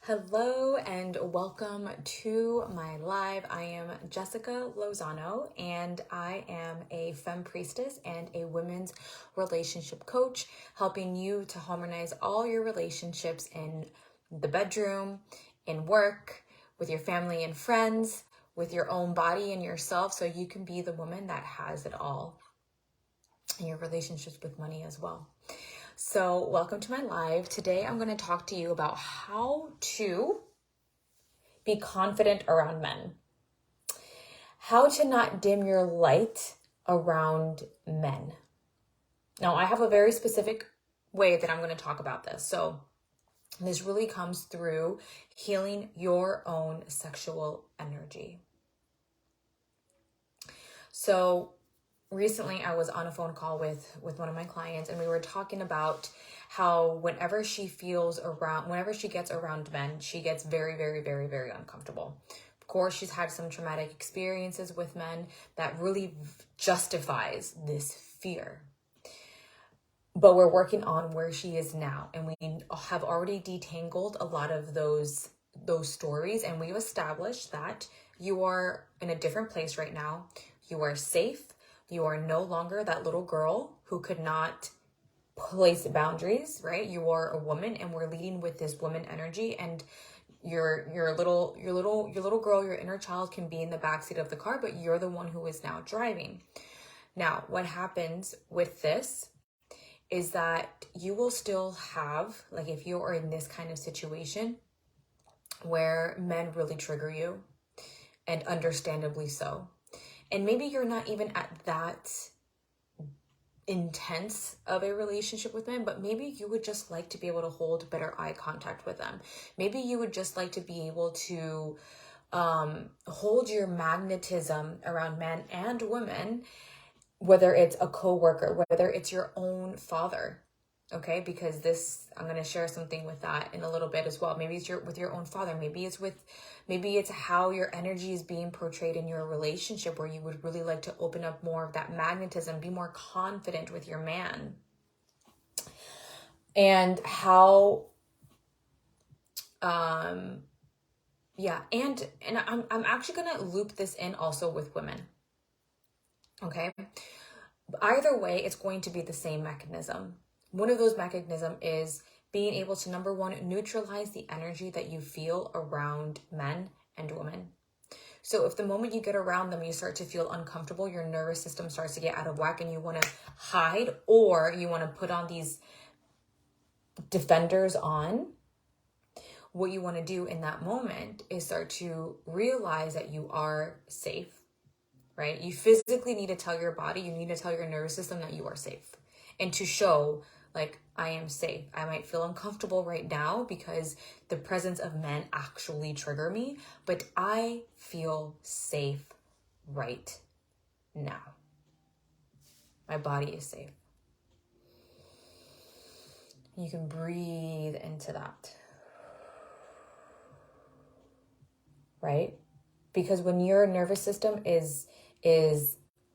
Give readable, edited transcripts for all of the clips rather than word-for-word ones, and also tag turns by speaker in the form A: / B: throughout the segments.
A: Hello and welcome to my live. I am Jessica Lozano and I am a femme priestess and a women's relationship coach, helping you to harmonize all your relationships in the bedroom, in work, with your family and friends, with your own body and yourself, so you can be the woman that has it all in your relationships with money as well. So welcome to my live. Today I'm going to talk to you about how to be confident around men. How to not dim your light around men. Now, I have a very specific way that I'm going to talk about this. So this really comes through healing your own sexual energy. So recently I was on a phone call with one of my clients, and we were talking about how whenever she gets around men, she gets very, very, very, very uncomfortable. Of course, she's had some traumatic experiences with men that really justifies this fear. But we're working on where she is now, and we have already detangled a lot of those stories, and we've established that you are in a different place right now. You are safe. You are no longer that little girl who could not place boundaries, right? You are a woman, and we're leading with this woman energy, and your little girl, your inner child can be in the backseat of the car, but you're the one who is now driving. Now, what happens with this is that you will still have, like, if you are in this kind of situation where men really trigger you, and understandably so. And maybe you're not even at that intense of a relationship with men, but maybe you would just like to be able to hold better eye contact with them. Maybe you would just like to be able to hold your magnetism around men and women, whether it's a coworker, whether it's your own father. Okay, because I'm going to share something with that in a little bit as well. Maybe it's with your own father. Maybe it's how your energy is being portrayed in your relationship, where you would really like to open up more of that magnetism, be more confident with your man. And how, and I'm actually going to loop this in also with women. Okay. Either way, it's going to be the same mechanism. One of those mechanisms is being able to, number one, neutralize the energy that you feel around men and women. So if the moment you get around them, you start to feel uncomfortable, your nervous system starts to get out of whack, and you want to hide, or you want to put on these defenders on, what you want to do in that moment is start to realize that you are safe, right? You physically need to tell your body, you need to tell your nervous system that you are safe, and to show, like, I am safe. I might feel uncomfortable right now because the presence of men actually trigger me, but I feel safe right now. My body is safe. You can breathe into that, right? Because when your nervous system is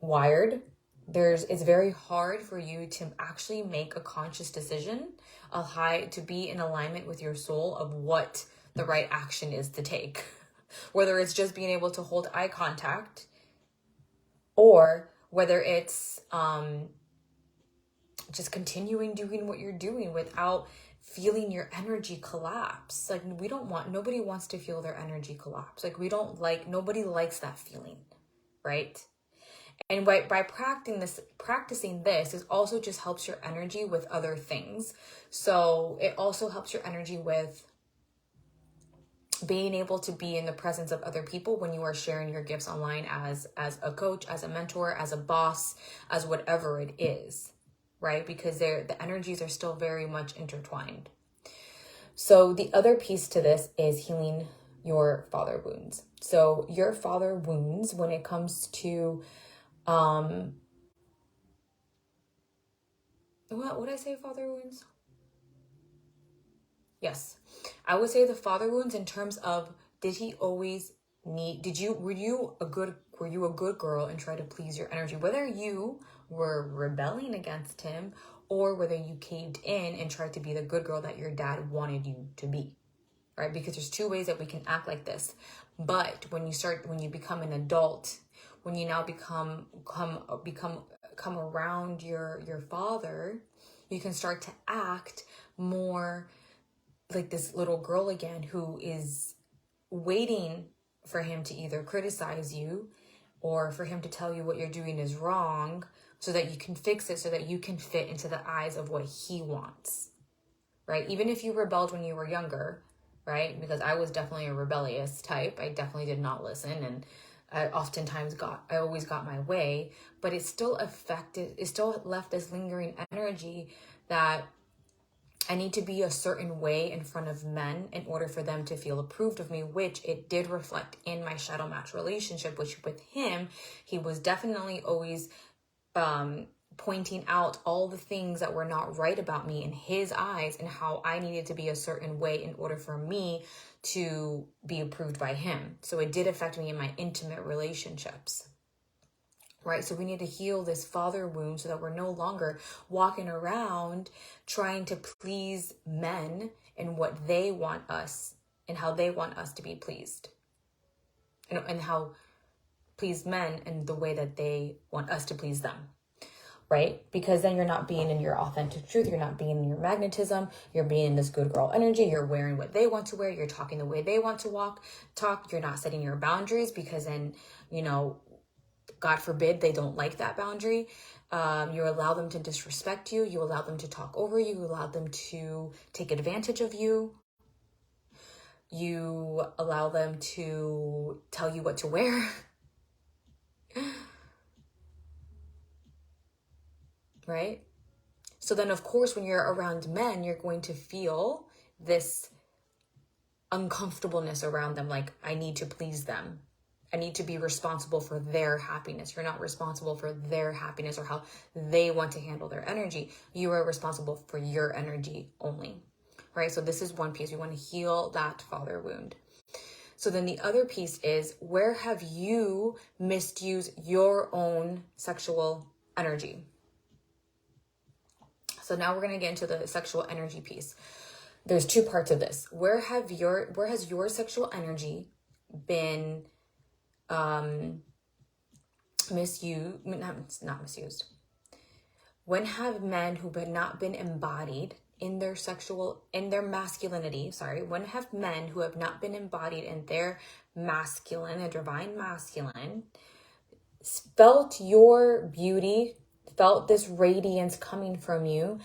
A: wired, it's very hard for you to actually make a conscious decision to be in alignment with your soul of what the right action is to take. Whether it's just being able to hold eye contact, or whether it's just continuing doing what you're doing without feeling your energy collapse. Like, nobody wants to feel their energy collapse. Like, nobody likes that feeling, right? And by practicing this, it also just helps your energy with other things. So it also helps your energy with being able to be in the presence of other people when you are sharing your gifts online as a coach, as a mentor, as a boss, as whatever it is, right? Because the energies are still very much intertwined. So the other piece to this is healing your father wounds. So your father wounds, when it comes to what would I say, father wounds? Yes, I would say the father wounds in terms of, were you a good girl and try to please your energy, whether you were rebelling against him or whether you caved in and tried to be the good girl that your dad wanted you to be. right? Because there's two ways that we can act like this. But when you become an adult, when you now come around your father, you can start to act more like this little girl again, who is waiting for him to either criticize you or for him to tell you what you're doing is wrong so that you can fix it, so that you can fit into the eyes of what he wants, right? Even if you rebelled when you were younger, right? Because I was definitely a rebellious type. I definitely did not listen, and I always got my way, but it still left this lingering energy that I need to be a certain way in front of men in order for them to feel approved of me, which it did reflect in my shadow match relationship, which with him, he was definitely always pointing out all the things that were not right about me in his eyes and how I needed to be a certain way in order for me to be approved by him. So it did affect me in my intimate relationships. Right? So we need to heal this father wound so that we're no longer walking around trying to please men and what they want us and how they want us to be pleased. And how please men and the way that they want us to please them. Right? Because then you're not being in your authentic truth. You're not being in your magnetism. You're being in this good girl energy. You're wearing what they want to wear. You're talking the way they want to talk. You're not setting your boundaries, because then, God forbid they don't like that boundary. You allow them to disrespect you. You allow them to talk over you. You allow them to take advantage of you. You allow them to tell you what to wear. Right? So then, of course, when you're around men, you're going to feel this uncomfortableness around them. Like, I need to please them. I need to be responsible for their happiness. You're not responsible for their happiness or how they want to handle their energy. You are responsible for your energy only, right? So this is one piece. We want to heal that father wound. So then the other piece is, where have you misused your own sexual energy? So now we're going to get into the sexual energy piece. There's two parts of this. Where has your sexual energy been misused? Not misused. When have men who have not been embodied in their masculinity, when have men who have not been embodied in their masculine, a divine masculine, felt your beauty, felt this radiance coming from you,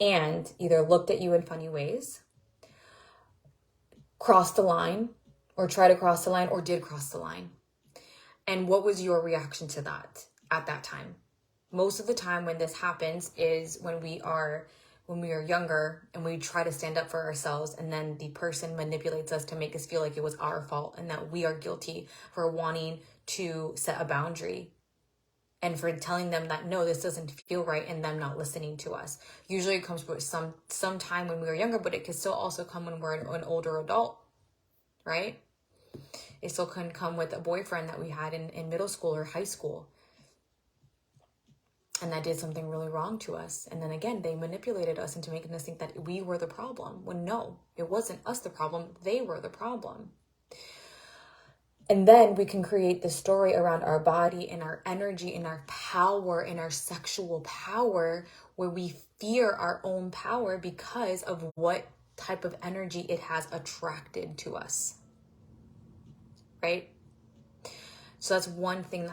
A: and either looked at you in funny ways, crossed the line, or tried to cross the line, or did cross the line? And what was your reaction to that at that time? Most of the time when this happens is when we are younger and we try to stand up for ourselves, and then the person manipulates us to make us feel like it was our fault and that we are guilty for wanting to set a boundary and for telling them that, no, this doesn't feel right, and them not listening to us. Usually it comes with some time when we were younger, but it can still also come when we're an older adult, right? It still can come with a boyfriend that we had in middle school or high school, and that did something really wrong to us. And then again, they manipulated us into making us think that we were the problem, when no, it wasn't us the problem, they were the problem. And then we can create the story around our body and our energy and our power and our sexual power, where we fear our own power because of what type of energy it has attracted to us. Right? So that's one thing you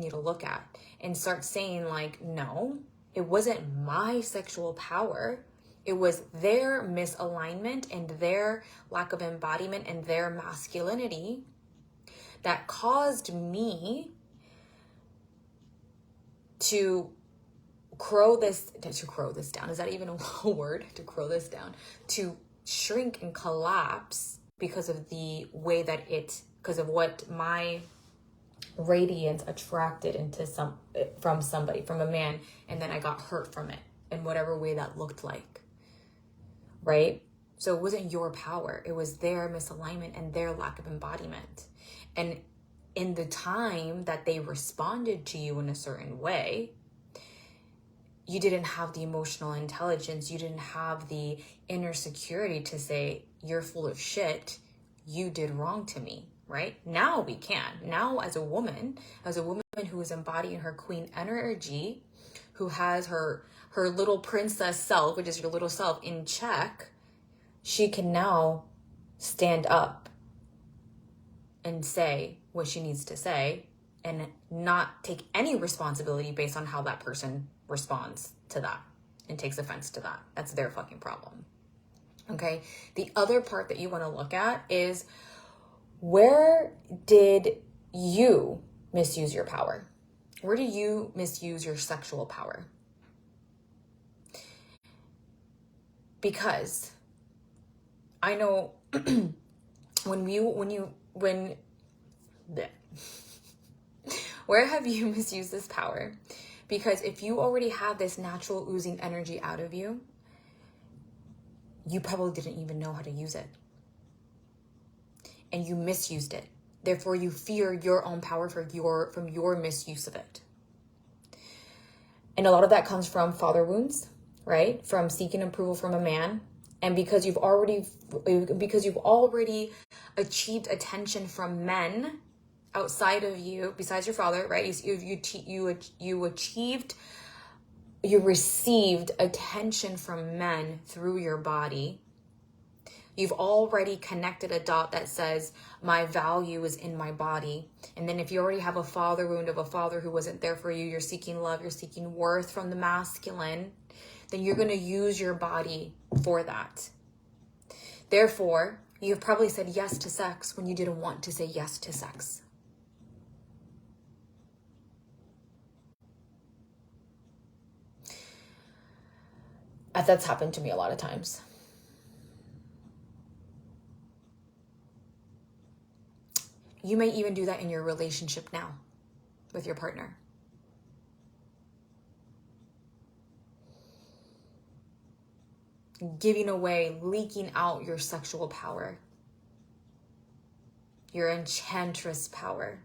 A: need to look at and start saying, like, no, it wasn't my sexual power. It was their misalignment and their lack of embodiment and their masculinity that caused me to crow this down. Is that even a word? To crow this down, to shrink and collapse because of the way that because of what my radiance attracted from a man, and then I got hurt from it in whatever way that looked like. Right? So it wasn't your power. It was their misalignment and their lack of embodiment. And in the time that they responded to you in a certain way, you didn't have the emotional intelligence, you didn't have the inner security to say, you're full of shit, you did wrong to me, right? Now we can. Now as a woman who is embodying her queen energy, who has her little princess self, which is your little self, in check, she can now stand up and say what she needs to say and not take any responsibility based on how that person responds to that and takes offense to that. That's their fucking problem. Okay? The other part that you want to look at is, where did you misuse your power? Where do you misuse your sexual power? Because I know where have you misused this power? Because if you already have this natural oozing energy out of you, you probably didn't even know how to use it. And you misused it. Therefore, you fear your own power from your misuse of it. And a lot of that comes from father wounds, right? From seeking approval from a man. And because you've already achieved attention from men outside of you, besides your father, right? You received attention from men through your body. You've already connected a dot that says, my value is in my body. And then if you already have a father wound of a father who wasn't there for you, you're seeking love, you're seeking worth from the masculine, then you're going to use your body for that. Therefore, you've probably said yes to sex when you didn't want to say yes to sex. That's happened to me a lot of times. You may even do that in your relationship now with your partner. Giving away, leaking out your sexual power, your enchantress power,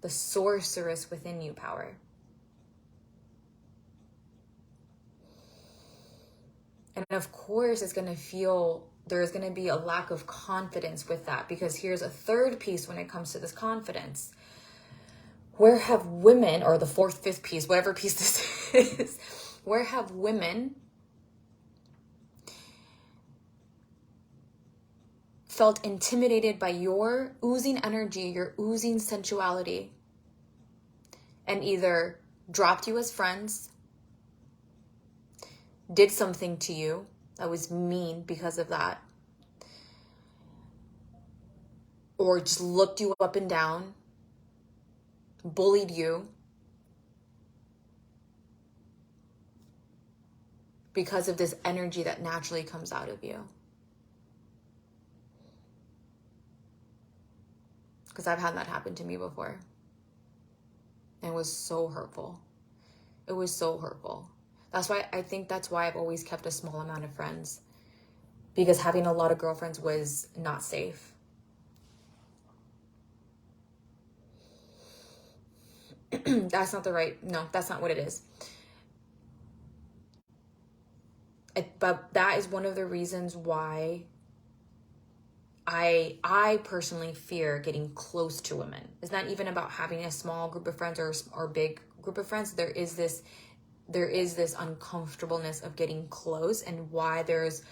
A: the sorceress within you power. And of course, there's going to be a lack of confidence with that, because here's a third piece when it comes to this confidence. Where have women, or the fourth, fifth piece, whatever piece this is, where have women felt intimidated by your oozing energy, your oozing sensuality, and either dropped you as friends, did something to you that was mean because of that, or just looked you up and down, bullied you because of this energy that naturally comes out of you? Because I've had that happen to me before. And it was so hurtful. It was so hurtful. That's why I've always kept a small amount of friends, because having a lot of girlfriends was not safe. That's not what it is. But that is one of the reasons why I personally fear getting close to women. It's not even about having a small group of friends or big group of friends. There is this uncomfortableness of getting close, and why there's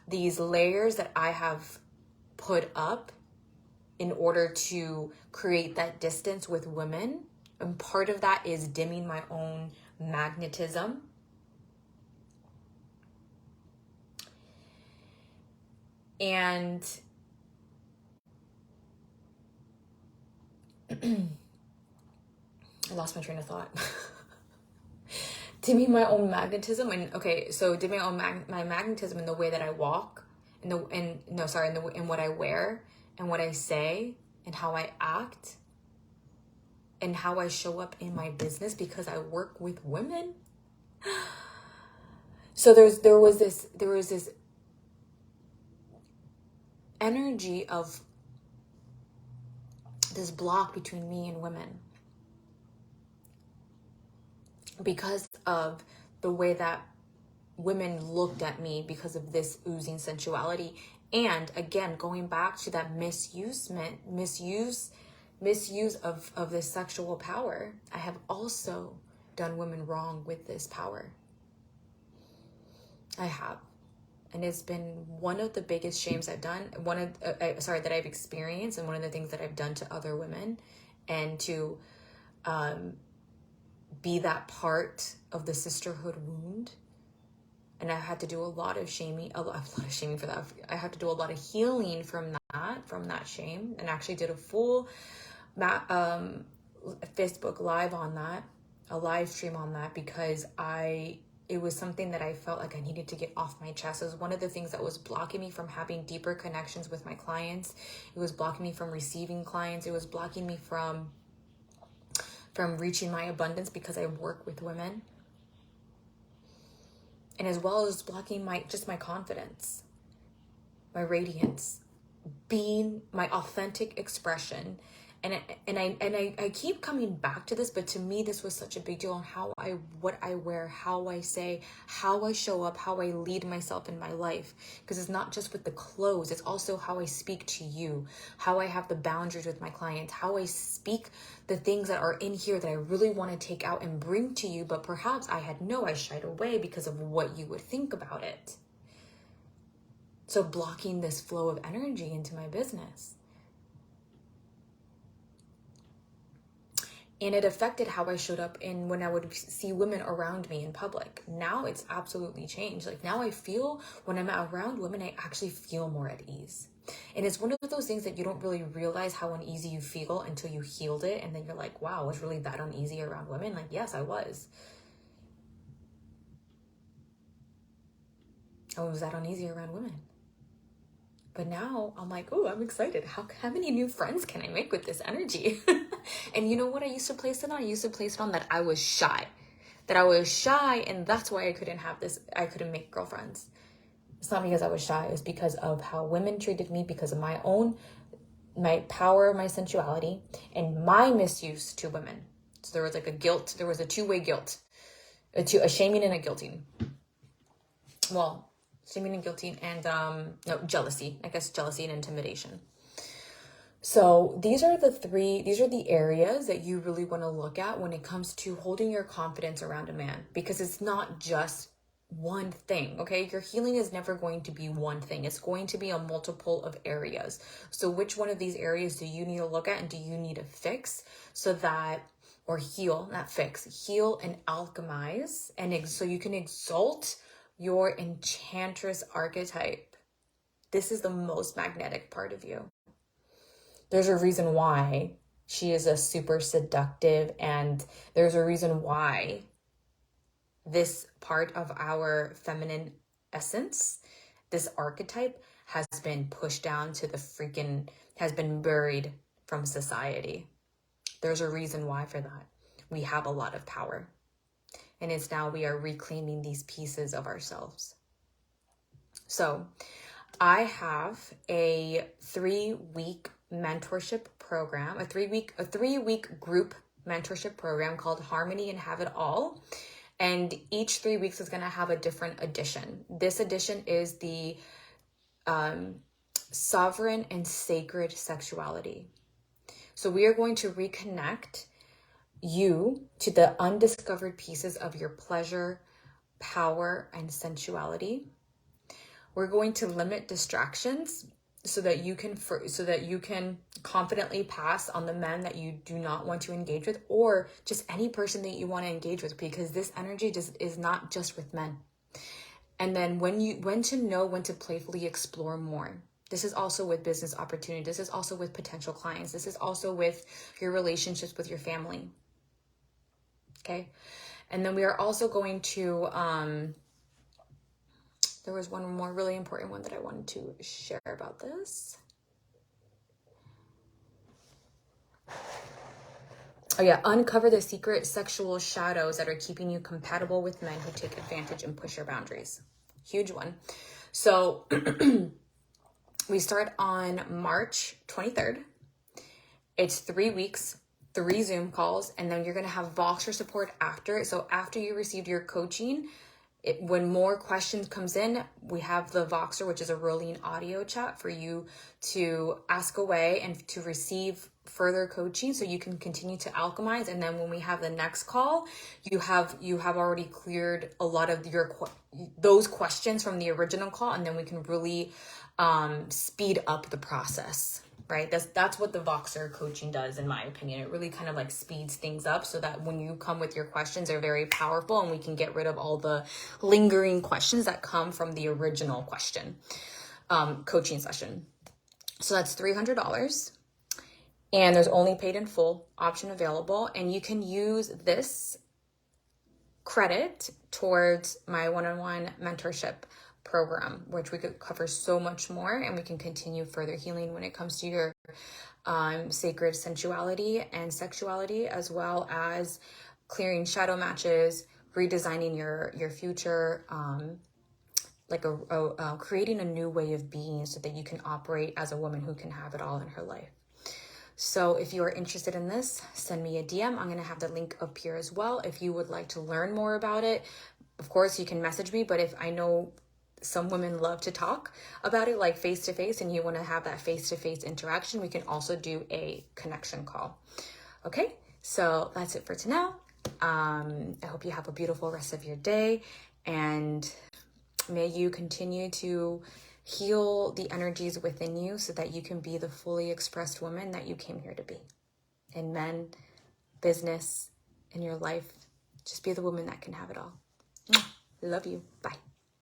A: these layers that I have put up in order to create that distance with women. And part of that is dimming my own magnetism. And I lost my train of thought. Dimming my own magnetism, dimming my magnetism in the way that I walk, in what I wear and what I say and how I act and how I show up in my business, because I work with women. So there was this energy of this block between me and women, because of the way that women looked at me because of this oozing sensuality. And again, going back to that misuse of this sexual power, I have also done women wrong with this power. I have. And it's been one of the biggest shames I've done, that I've experienced, and one of the things that I've done to other women, and to be that part of the sisterhood wound. And I had to do a lot of shaming for that. I had to do a lot of healing from that shame, and actually did a full Facebook live on that, a live stream on that, because it was something that I felt like I needed to get off my chest. It was one of the things that was blocking me from having deeper connections with my clients. It was blocking me from receiving clients. It was blocking me from reaching my abundance, because I work with women. And as well as blocking my confidence, my radiance, being my authentic expression. And I keep coming back to this, but to me, this was such a big deal on what I wear, how I say, how I show up, how I lead myself in my life. Because it's not just with the clothes, it's also how I speak to you, how I have the boundaries with my clients, how I speak the things that are in here that I really want to take out and bring to you, but perhaps I shied away because of what you would think about it. So blocking this flow of energy into my business. And it affected how I showed up when I would see women around me in public. Now it's absolutely changed. Like now I feel when I'm around women, I actually feel more at ease. And it's one of those things that you don't really realize how uneasy you feel until you healed it. And then you're like, wow, I was really that uneasy around women? Like, yes, I was. I was that uneasy around women. But now I'm like, oh, I'm excited. How many new friends can I make with this energy? And you know what I used to place it on? I used to place it on that I was shy. And that's why I couldn't make girlfriends. It's not because I was shy. It was because of how women treated me, because of my power, my sensuality, and my misuse to women. So there was like there was a two-way guilt, a shaming and a guilting. Well, shaming and guilting and jealousy. I guess jealousy and intimidation. So these are the areas that you really want to look at when it comes to holding your confidence around a man, because it's not just one thing, okay? Your healing is never going to be one thing. It's going to be a multiple of areas. So which one of these areas do you need to look at, and do you need to fix heal and alchemize, and so you can exalt your enchantress archetype. This is the most magnetic part of you. There's a reason why she is a super seductive, and there's a reason why this part of our feminine essence, this archetype, has been pushed down to has been buried from society. There's a reason why for that. We have a lot of power. And it's now we are reclaiming these pieces of ourselves. So I have a 3-week mentorship program, a three-week group mentorship program called Harmony and Have It All. And each 3 weeks is going to have a different edition. This edition is the sovereign and sacred sexuality. So we are going to reconnect you to the undiscovered pieces of your pleasure, power, and sensuality. We're going to limit distractions so that you can confidently pass on the men that you do not want to engage with, or just any person that you want to engage with, because this energy just is not just with men. And then when to playfully explore more. This is also with business opportunity. This is also with potential clients. This is also with your relationships with your family. Okay. And then we are also going to, there was one more really important one that I wanted to share about this. Oh yeah, uncover the secret sexual shadows that are keeping you compatible with men who take advantage and push your boundaries. Huge one. So we start on March 23rd. It's 3 weeks. 3 Zoom calls, and then you're going to have Voxer support after. So after you received your coaching, when more questions comes in, we have the Voxer, which is a rolling audio chat for you to ask away and to receive further coaching so you can continue to alchemize. And then when we have the next call, you have already cleared a lot of those questions from the original call, and then we can really speed up the process. Right? That's what the Voxer coaching does, in my opinion. It really kind of like speeds things up so that when you come with your questions, they're very powerful, and we can get rid of all the lingering questions that come from the original question, coaching session. So that's $300, and there's only paid in full option available, and you can use this credit towards my one-on-one mentorship program, which we could cover so much more, and we can continue further healing when it comes to your sacred sensuality and sexuality, as well as clearing shadow matches, redesigning your future, creating a new way of being so that you can operate as a woman who can have it all in her life. So if you are interested in this, send me a DM. I'm going to have the link up here as well. If you would like to learn more about it, of course, you can message me. But if I know some women love to talk about it, like face-to-face, and you want to have that face-to-face interaction, we can also do a connection call. Okay, so that's it for tonight. I hope you have a beautiful rest of your day, and may you continue to heal the energies within you so that you can be the fully expressed woman that you came here to be. In men, business, in your life, just be the woman that can have it all. Love you. Bye.